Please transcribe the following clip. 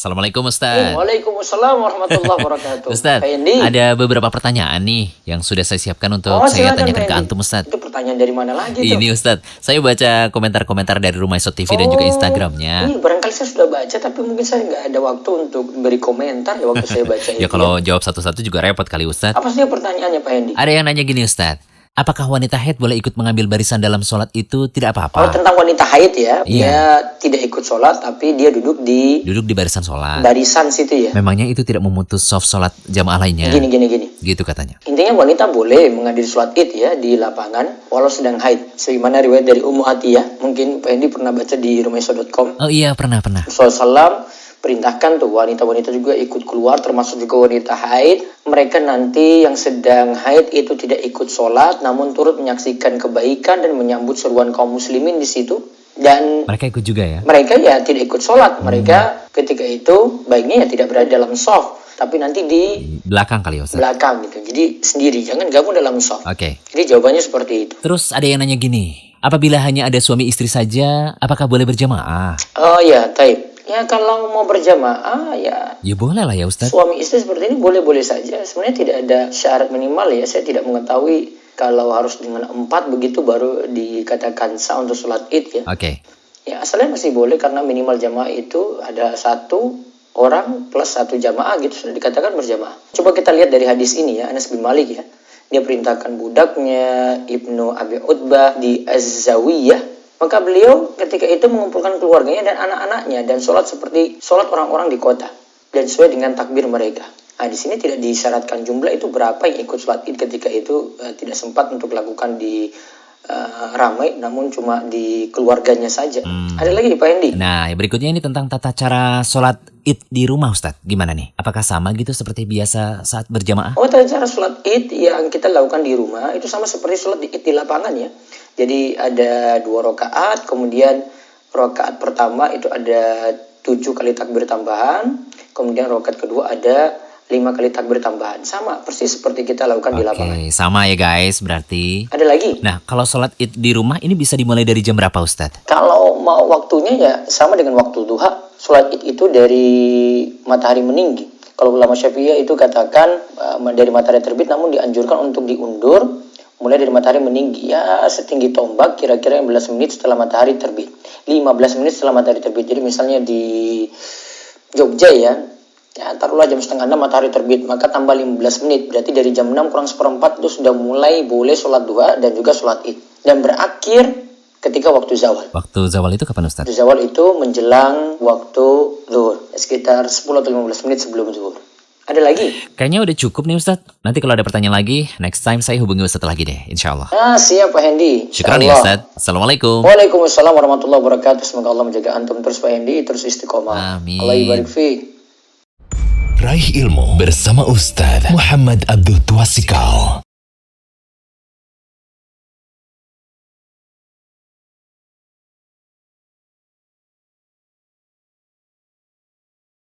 Assalamualaikum Ustaz. Waalaikumsalam warahmatullahi wabarakatuh. Ustaz, Pak Hendi. ada beberapa pertanyaan nih yang sudah saya siapkan untuk saya Silakan, tanyakan Pak ke Hendi. Antum Ustaz. Itu pertanyaan dari mana lagi tuh? Ini Ustaz, saya baca komentar-komentar dari Rumaiso TV dan juga Instagramnya. Ini barangkali saya sudah baca, tapi mungkin saya nggak ada waktu untuk beri komentar ya waktu saya baca Ya itu. kalau jawab satu-satu juga repot kali Ustaz. Apa sih pertanyaannya Pak Hendi? Ada yang nanya gini Ustaz, apakah wanita haid boleh ikut mengambil barisan dalam sholat itu tidak Kalau apa-apa? tentang wanita haid ya, Iya. dia tidak ikut sholat, tapi dia duduk di Duduk di barisan sholat. barisan situ ya. Memangnya itu tidak memutus soft sholat jamaah lainnya? Gini. Gitu katanya. Intinya wanita boleh menghadiri sholat id ya di lapangan walau sedang haid. Sebagaimana riwayat dari Ummu Atiyah, mungkin Pak Hendi pernah baca di rumaiso.com. Oh iya, pernah. Rasulullah perintahkan tuh wanita-wanita juga ikut keluar, termasuk juga wanita haid. Mereka nanti yang sedang haid itu tidak ikut sholat, namun turut menyaksikan kebaikan dan menyambut seruan kaum muslimin di situ. Dan Mereka ikut juga ya? mereka ya tidak ikut sholat. Mereka ketika itu baiknya ya tidak berada dalam shaf, tapi nanti di Belakang kali ya Ustaz? belakang gitu. Jadi sendiri, jangan gabung dalam shaf. Oke. Jadi jawabannya seperti itu. Terus ada yang nanya gini, apabila hanya ada suami istri saja, apakah boleh berjamaah? Oh ya, taib. Ya kalau mau berjamaah ya Ya boleh lah ya Ustaz. suami istri seperti ini boleh-boleh saja. Sebenarnya tidak ada syarat minimal ya. Saya tidak mengetahui kalau harus dengan 4 begitu baru dikatakan sah untuk sholat id ya. Oke. Ya asalnya masih boleh karena minimal jamaah itu ada 1 orang plus 1 jamaah gitu sudah dikatakan berjamaah. Coba kita lihat dari hadis ini ya, Anas bin Malik ya. Dia perintahkan budaknya Ibnu Abi Utbah di Az-Zawiyah. Maka beliau ketika itu mengumpulkan keluarganya dan anak-anaknya dan sholat seperti sholat orang-orang di kota dan sesuai dengan takbir mereka. Nah, di sini tidak disyaratkan jumlah itu berapa yang ikut sholat id ketika itu tidak sempat untuk lakukan di ramai, namun cuma di keluarganya saja. Ada lagi Pak Hendi? Nah, berikutnya ini tentang tata cara sholat id di rumah Ustaz. Gimana nih? Apakah sama gitu seperti biasa saat berjamaah? Oh, tata cara sholat id yang kita lakukan di rumah itu sama seperti sholat id di lapangan ya. Jadi ada 2 rakaat, kemudian rakaat pertama itu ada 7 kali takbir tambahan, kemudian rakaat kedua ada 5 kali takbir tambahan. Sama persis seperti kita lakukan di lapangan. Oke, sama ya guys berarti. Ada lagi? Nah, kalau sholat id di rumah ini bisa dimulai dari jam berapa Ustaz? Kalau mau waktunya ya sama dengan waktu duha. Sholat id itu dari matahari meninggi. Kalau ulama Syafi'iyah itu katakan dari matahari terbit, namun dianjurkan untuk diundur mulai dari matahari meninggi ya setinggi tombak kira-kira 15 menit setelah matahari terbit. 15 menit setelah matahari terbit. Jadi misalnya di Jogja ya taruhlah jam 5:30 matahari terbit, maka tambah 15 menit. Berarti dari jam 6 kurang seperempat itu sudah mulai boleh sholat duha dan juga sholat id. Dan berakhir ketika waktu zawal. Waktu zawal itu kapan Ustaz? Waktu zawal itu menjelang waktu zuhur, sekitar 10 atau 15 menit sebelum zuhur. Ada lagi? Kayaknya udah cukup nih Ustaz. Nanti kalau ada pertanyaan lagi, next time saya hubungi Ustaz lagi deh, insya Allah. Siap Pak Hendi. Syukran ya Ustaz. Assalamualaikum. Waalaikumsalam warahmatullahi wabarakatuh. Semoga Allah menjaga antum terus Pak Hendi, terus istiqomah. Amin. Allah ibarik fiik. Raih ilmu bersama Ustaz Muhammad Abdul Twasikal.